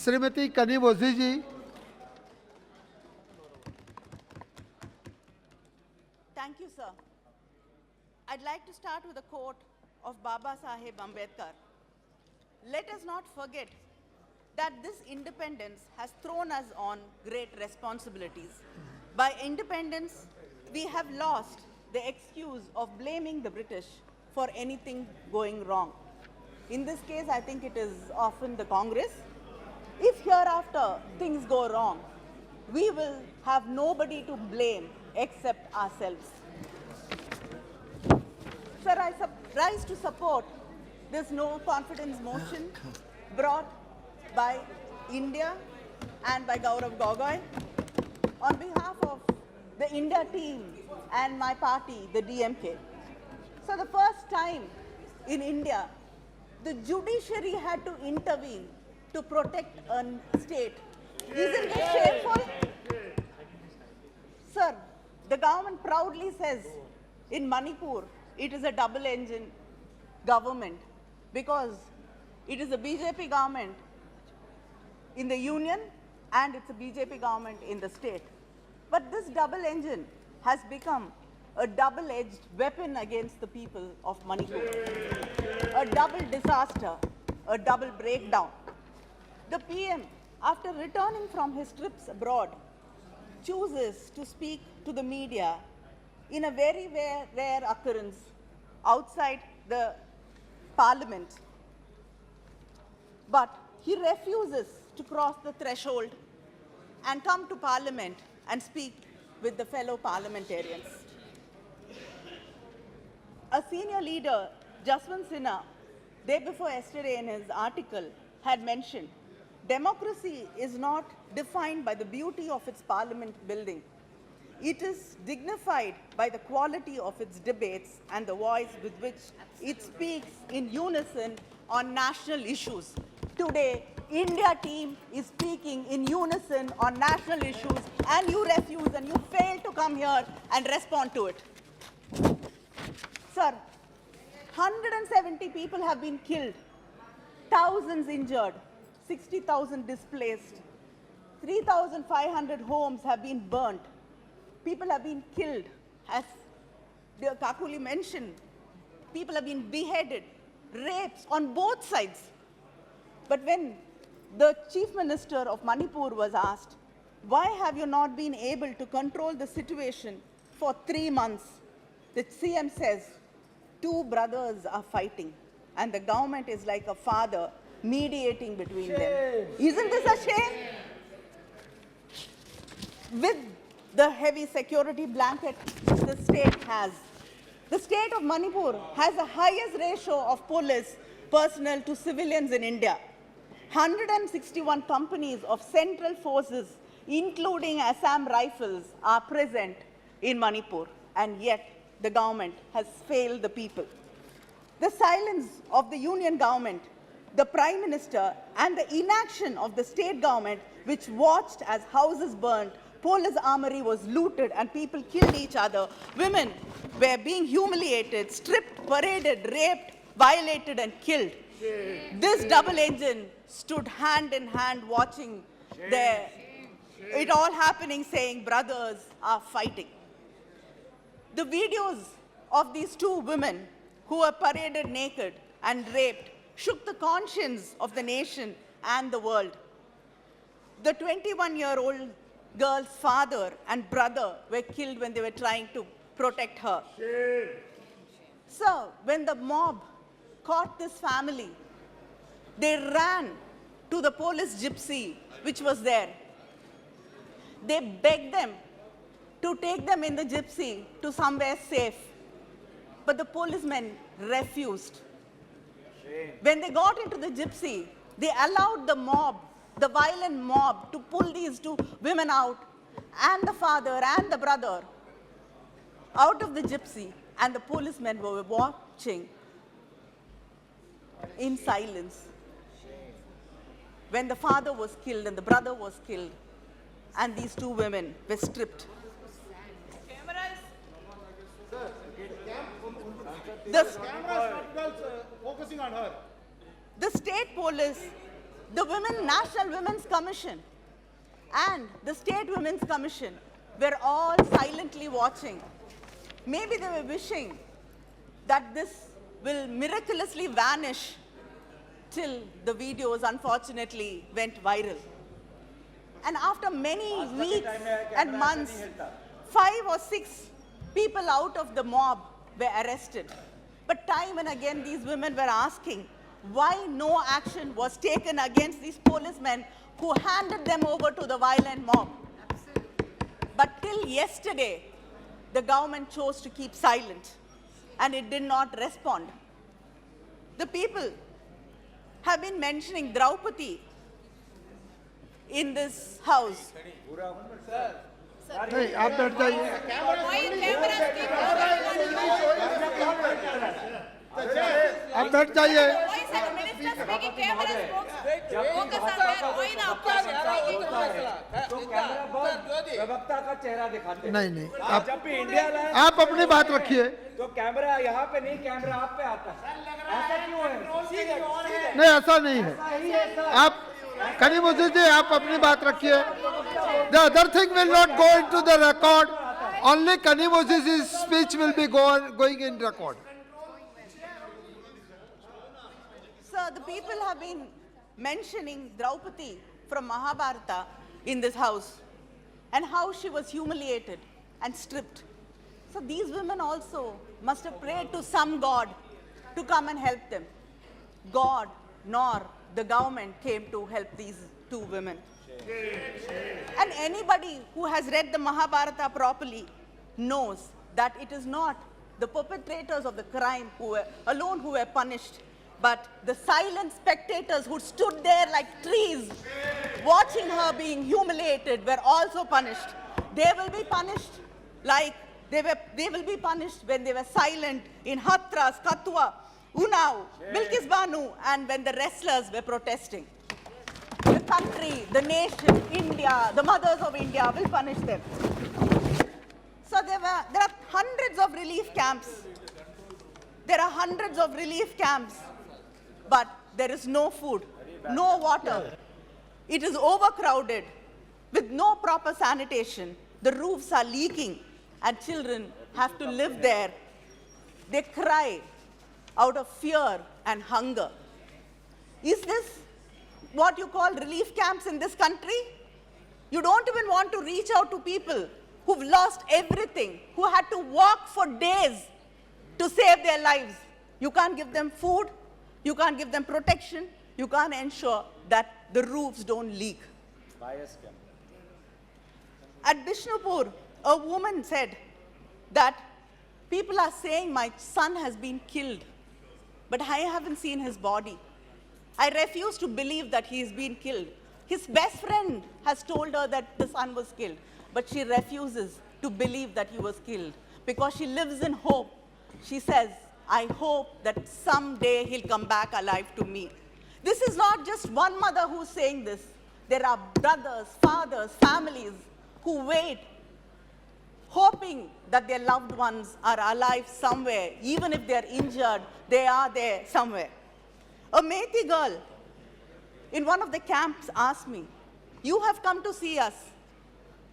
Shrimati Kanimozhi ji. Thank you, sir. I'd like to start with a quote of Baba Saheb Ambedkar. Let us not forget that this independence has thrown us on great responsibilities. By independence, we have lost the excuse of blaming the British for anything going wrong. In this case, I think it is often the Congress. If hereafter things go wrong, we will have nobody to blame except ourselves. Sir, I rise to support this no confidence motion brought by India and by Gaurav Gogoi on behalf of the India team and my party, the DMK. So the first time in India, the judiciary had to intervene to protect a state. Isn't it shameful? Sir, the government proudly says in Manipur, it is a double-engine government because it is a BJP government in the union and it's a BJP government in the state. But this double engine has become a double-edged weapon against the people of Manipur. A double disaster, a double breakdown. The PM, after returning from his trips abroad, chooses to speak to the media in a very rare occurrence outside the parliament. But he refuses to cross the threshold and come to parliament and speak with the fellow parliamentarians. A senior leader, Jaswant Sinha, day before yesterday in his article had mentioned, democracy is not defined by the beauty of its parliament building. It is dignified by the quality of its debates and the voice with which it speaks in unison on national issues. Today, India team is speaking in unison on national issues and you refuse and you fail to come here and respond to it. Sir, 170 people have been killed, thousands injured, 60,000 displaced, 3,500 homes have been burnt, people have been killed, as Kakuli mentioned, people have been beheaded, rapes on both sides. But when the Chief Minister of Manipur was asked, why have you not been able to control the situation for 3 months? The CM says, 2 brothers are fighting and the government is like a father mediating between them. Isn't this a shame? With the heavy security blanket the state has, the state of Manipur has the highest ratio of police personnel to civilians in India. 161 companies of central forces, including Assam Rifles, are present in Manipur, and yet the government has failed the people. The silence of the union government, the Prime Minister, and the inaction of the state government, which watched as houses burned, police armory was looted, and people killed each other. Women were being humiliated, stripped, paraded, raped, violated, and killed. This double engine stood hand in hand watching it all happening, saying brothers are fighting. The videos of these 2 women who were paraded naked and raped shook the conscience of the nation and the world. The 21-year-old girl's father and brother were killed when they were trying to protect her. So when the mob caught this family, they ran to the police gypsy which was there. They begged them to take them in the gypsy to somewhere safe. But the policemen refused. When they got into the gypsy, they allowed the mob, the violent mob, to pull these 2 women out, and the father and the brother, out of the gypsy, and the policemen were watching in silence. When the father was killed and the brother was killed, and these 2 women were stripped. The camera is not focusing on her. The state police The National Women's Commission and the State Women's Commission were all silently watching. Maybe they were wishing that this will miraculously vanish till the videos unfortunately went viral. And after many weeks and months, 5 or 6 people out of the mob were arrested. But time and again, these women were asking why no action was taken against these policemen who handed them over to the violent mob. Absolutely. But till yesterday, the government chose to keep silent, and it did not respond. The people have been mentioning Draupadi in this house. नहीं आप बैठ जाइए आप बैठ जाइए प्रवक्ता का चेहरा दिखाते हैं। नहीं आप जब भी इंडिया लाए आप अपनी बात रखिए तो कैमरा यहाँ पे नहीं, कैमरा आप पे आता है। ऐसा क्यों है? नहीं ऐसा नहीं है आप कनीमोझी जी आप अपनी बात रखिए The other thing will not go into the record. Only Kanimozhi's speech will be going in record. Sir, the people have been mentioning Draupadi from Mahabharata in this house and how she was humiliated and stripped. So these women also must have prayed to some god to come and help them. God nor the government came to help these two women. And anybody who has read the Mahabharata properly knows that it is not the perpetrators of the crime who were punished, but the silent spectators who stood there like trees watching her being humiliated were also punished. They will be punished like they will be punished when they were silent in Hathras, Kathua, Unnao, Bilkis Banu, and when the wrestlers were protesting. The country, the nation, India, the mothers of India will punish them. So there are hundreds of relief camps. There are hundreds of relief camps, but there is no food, no water. It is overcrowded with no proper sanitation. The roofs are leaking and children have to live there. They cry out of fear and hunger. Is this what you call relief camps in this country? You don't even want to reach out to people who've lost everything, who had to walk for days to save their lives. You can't give them food, you can't give them protection, you can't ensure that the roofs don't leak. At Bishnupur, a woman said that people are saying my son has been killed, but I haven't seen his body. I refuse to believe that he is being killed. His best friend has told her that the son was killed, but she refuses to believe that he was killed because she lives in hope. She says, I hope that someday he'll come back alive to me. This is not just one mother who's saying this. There are brothers, fathers, families who wait, hoping that their loved ones are alive somewhere. Even if they're injured, they are there somewhere. A Methi girl in one of the camps asked me, you have come to see us,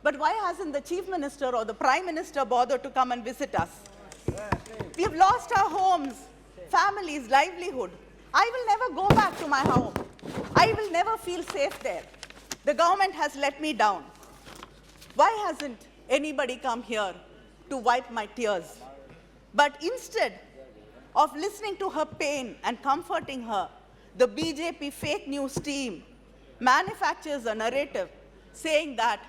but why hasn't the Chief Minister or the Prime Minister bothered to come and visit us? We have lost our homes, families, livelihood. I will never go back to my home. I will never feel safe there. The government has let me down. Why hasn't anybody come here to wipe my tears? But instead of listening to her pain and comforting her, the BJP fake news team manufactures a narrative saying that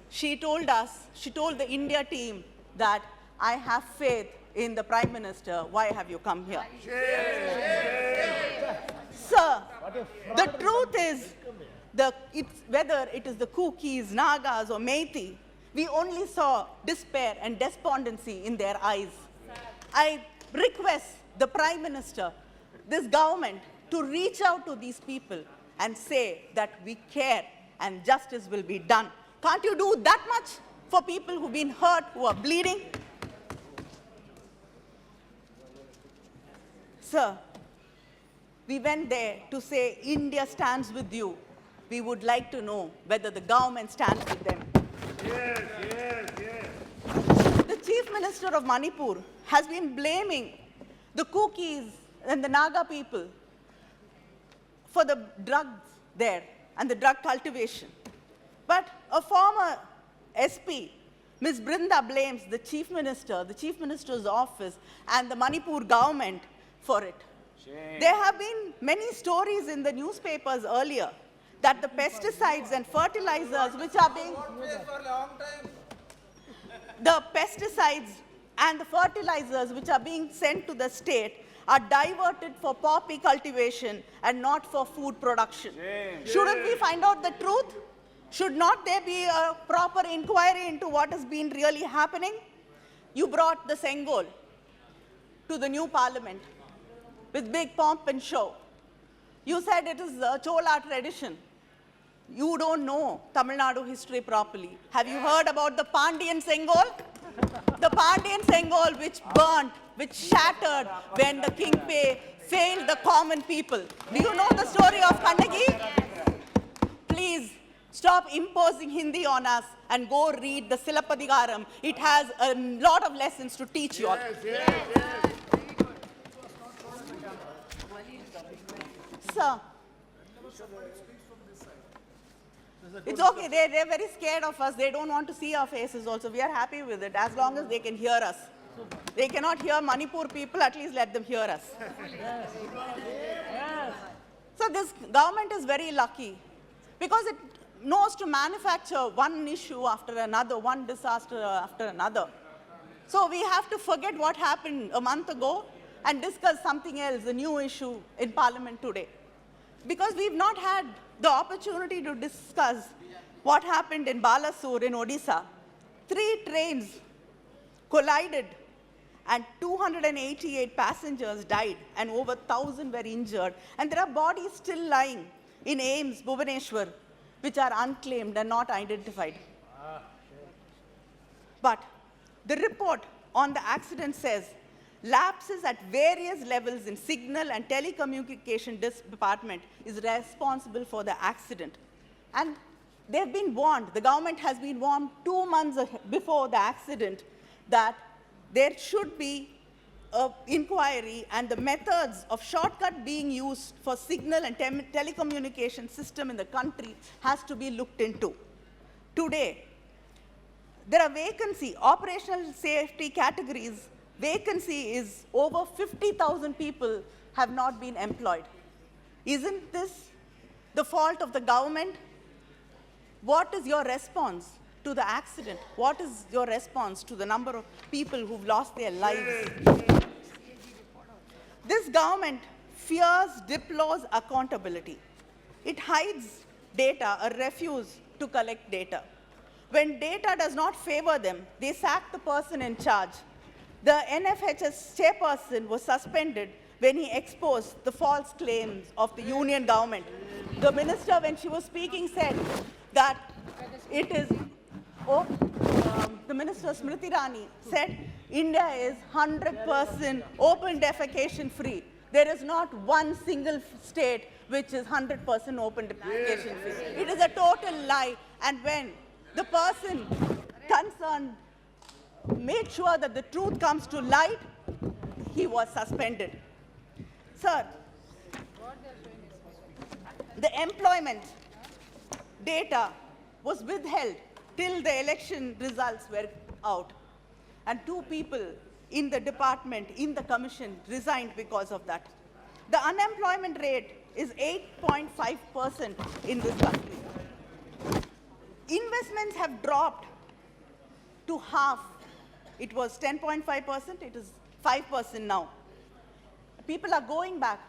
she told the India team that I have faith in the Prime Minister. Why have you come here? Sir, the truth is, whether it is the Kukis, Nagas, or Methi, we only saw despair and despondency in their eyes. I request the Prime Minister, this government, to reach out to these people and say that we care and justice will be done. Can't you do that much for people who've been hurt, who are bleeding? Sir, we went there to say, India stands with you. We would like to know whether the government stands with them. The Chief Minister of Manipur has been blaming the Kukis and the Naga people for the drugs there and the drug cultivation. But a former SP, Ms. Brinda, blames the Chief Minister, the Chief Minister's office, and the Manipur government for it. There have been many stories in the newspapers earlier that the pesticides and fertilizers which are being sent to the state are diverted for poppy cultivation and not for food production. Shouldn't we find out the truth? Should not there be a proper inquiry into what has been really happening? You brought the Sengol to the new parliament with big pomp and show. You said it is a Chola tradition. You don't know Tamil Nadu history properly. Have you heard about the Pandian Sengol? The Pandian Sengol which burnt, which shattered when the Kingpay failed the common people. Do you know the story of Kannagi? Please stop imposing Hindi on us and go read the Silappadigaram. It has a lot of lessons to teach you all. Sir, it's okay. They're very scared of us. They don't want to see our faces also. We are happy with it as long as they can hear us. They cannot hear Manipur people, at least let them hear us. So this government is very lucky because it knows to manufacture one issue after another, one disaster after another. So we have to forget what happened a month ago and discuss something else, a new issue in Parliament today. Because we've not had the opportunity to discuss what happened in Balasore in Odisha. 3 trains collided and 288 passengers died and over 1,000 were injured. And there are bodies still lying in Ames, Bhubaneswar, which are unclaimed and not identified. But the report on the accident says lapses at various levels in signal and telecommunication department is responsible for the accident. And they've been warned, the government has been warned 2 months before the accident that there should be an inquiry and the methods of shortcut being used for signal and telecommunication system in the country has to be looked into. Today, there are vacancy, operational safety categories. Vacancy is over 50,000 people have not been employed. Isn't this the fault of the government? What is your response to the accident? What is your response to the number of people who've lost their lives? This government fears deploys accountability. It hides data or refuses to collect data. When data does not favor them, they sack the person in charge. The NFHS chairperson was suspended when he exposed the false claims of the union government. The minister, when she was speaking, said that it is, the minister Smriti Irani said, India is 100% open defecation free. There is not one single state which is 100% open defecation free. It is a total lie. And when the person concerned made sure that the truth comes to light, he was suspended. Sir, the employment data was withheld till the election results were out. And 2 people in the department, in the commission, resigned because of that. The unemployment rate is 8.5% in this country. Investments have dropped to half. It was 10.5%, it is 5% now. People are going back.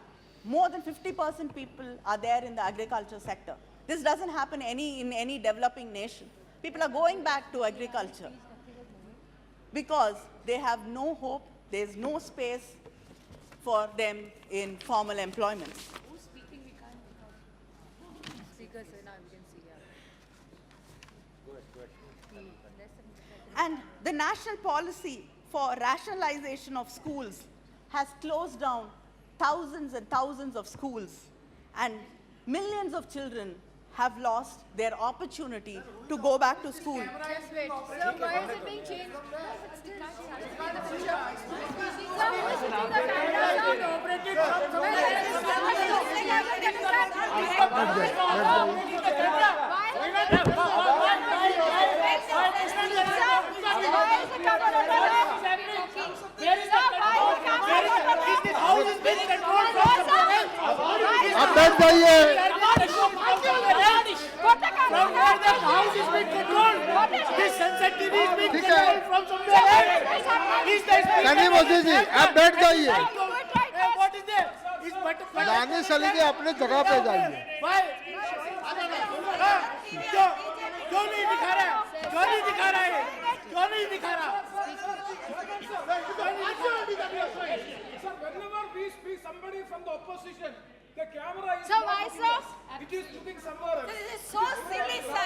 More than 50% people are there in the agriculture sector. This doesn't happen in any developing nation. People are going back to agriculture because they have no hope, there's no space for them in formal employment. Who's speaking? We can't. Speakers, now we can see. And the national policy for rationalization of schools has closed down thousands and thousands of schools, and millions of children have lost their opportunity to go back to school. Just wait. Sir, why is it being changed? Sir, who is switching the camera? आप बैठ जाइए। ठीक है, कनीमोझी जी आप बैठ जाइए। दानिश अली जी अपने जगह पे जाइए। क्यों नहीं दिखा रहा है? क्यों नहीं दिखा रहा है? क्यों नहीं दिखा रहा? Sir, whenever we speak somebody from the opposition, the camera is Sir, why, sir? It is looking somewhere else. This is so silly, sir.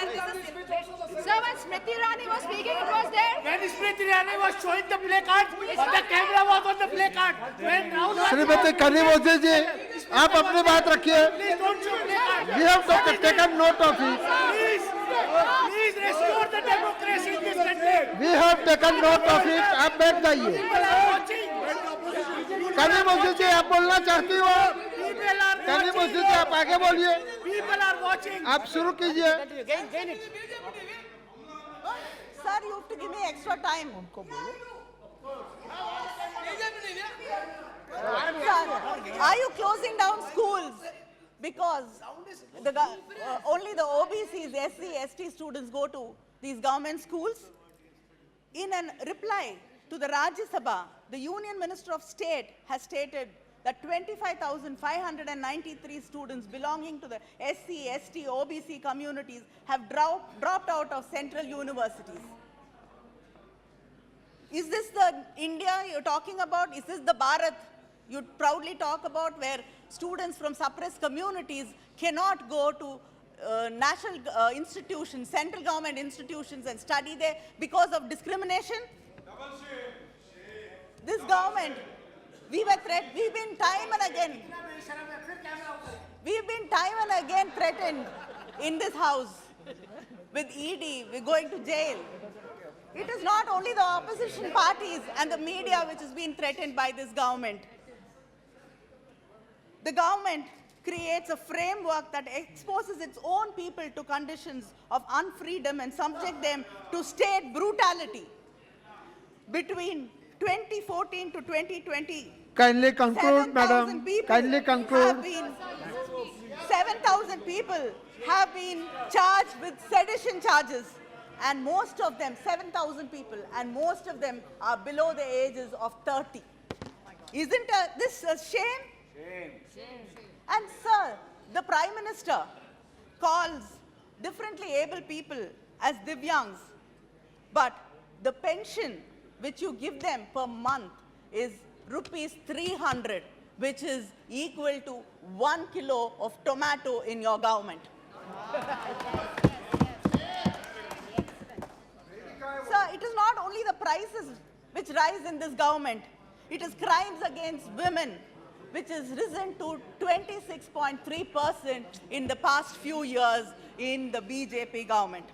Sir, when Smriti Irani was speaking, it was there. When Smriti Irani was showing the play card, the camera was on the play card. When Rahul Shrimati Kanimozhi जी आप अपनी बात रखिए। please don't show play card. We have taken note of it. Please restore the democracy in this country. We have taken note of it. आप बैठ जाइए। People are watching. Kanimozhi जी आप बोलना चाहती हो? People are Kanimozhi ji watching. आप आगे बोलिए। People are watching. आप शुरू कीजिए। Sir, you have to give me extra time. Sir, are you closing down schools? Because only the OBCs, SC, ST students go to these government schools? In a reply to the Rajya Sabha, the Union Minister of State has stated that 25,593 students belonging to the SC, ST, OBC communities have dropped out of central universities. Is this the India you're talking about? Is this the Bharat you proudly talk about, where students from suppressed communities cannot go to national institutions, central government institutions and study there because of discrimination? This government, we've been time and again threatened in this house with ED, we're going to jail. It is not only the opposition parties and the media which is being threatened by this government. The government creates a framework that exposes its own people to conditions of unfreedom and subject them to state brutality. Between 2014 to 2020, Kindly conclude, madam. Kindly conclude. 7,000 people have been charged with sedition charges, and most of them, 7,000 people, and most of them are below the ages of 30. Isn't this a shame? And sir, the Prime Minister calls differently able people as Divyangs, but the pension which you give them per month is rupees 300, which is equal to 1 kilo of tomato in your government. Sir, it is not only the prices which rise in this government, it is crimes against women, which has risen to 26.3% in the past few years in the BJP government.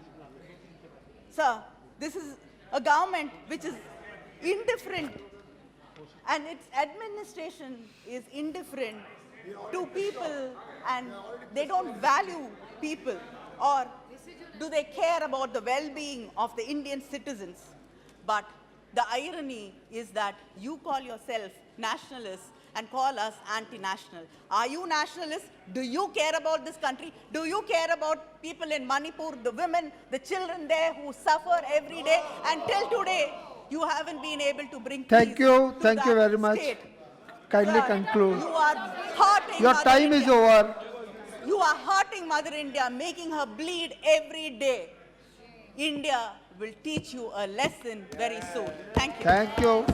Sir, this is a government which is indifferent, and its administration is indifferent to people, and they don't value people, or do they care about the well-being of the Indian citizens? But the irony is that you call yourself nationalists and call us anti-national. Are you nationalists? Do you care about this country? Do you care about people in Manipur, the women, the children there who suffer every day? Until today, you haven't been able to bring Thank peace you. to Thank you that very much. state. Kindly Sir, conclude. You are hurting Your Mother time is India. over. You are hurting Mother India, making her bleed every day. India will teach you a lesson very soon. Thank you. Thank you.